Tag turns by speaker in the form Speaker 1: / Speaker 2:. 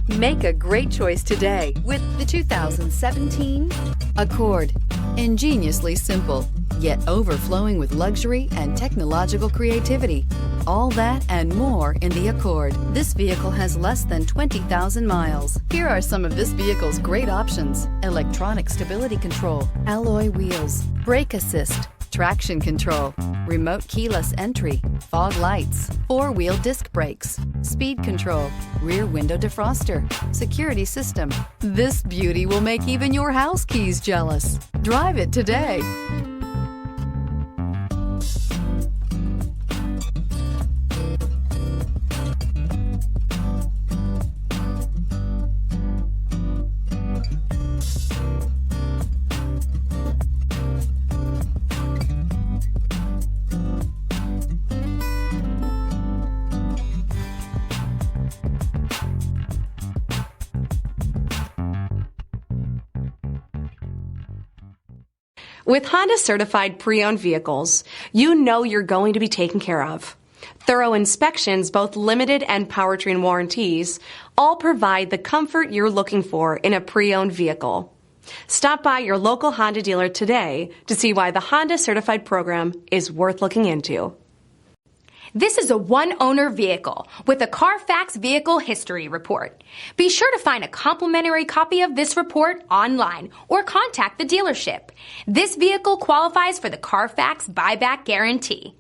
Speaker 1: Make a great choice today with the 2017 Accord. Ingeniously simple, yet overflowing with luxury and technological creativity. All that and more in the Accord. This vehicle has less than 20,000 miles. Here are some of this vehicle's great options: electronic stability control, alloy wheels, brake assist, traction control, remote keyless entry, fog lights, four-wheel disc brakes, speed control, rear window defroster, security system. This beauty will make even your house keys jealous. Drive it today.
Speaker 2: With Honda certified pre-owned vehicles, you know you're going to be taken care of. Thorough inspections, both limited and powertrain warranties, all provide the comfort you're looking for in a pre-owned vehicle. Stop by your local Honda dealer today to see why the Honda certified program is worth looking into.
Speaker 3: This is a one-owner vehicle with a Carfax Vehicle History Report. Be sure to find a complimentary copy of this report online or contact the dealership. This vehicle qualifies for the Carfax Buyback Guarantee.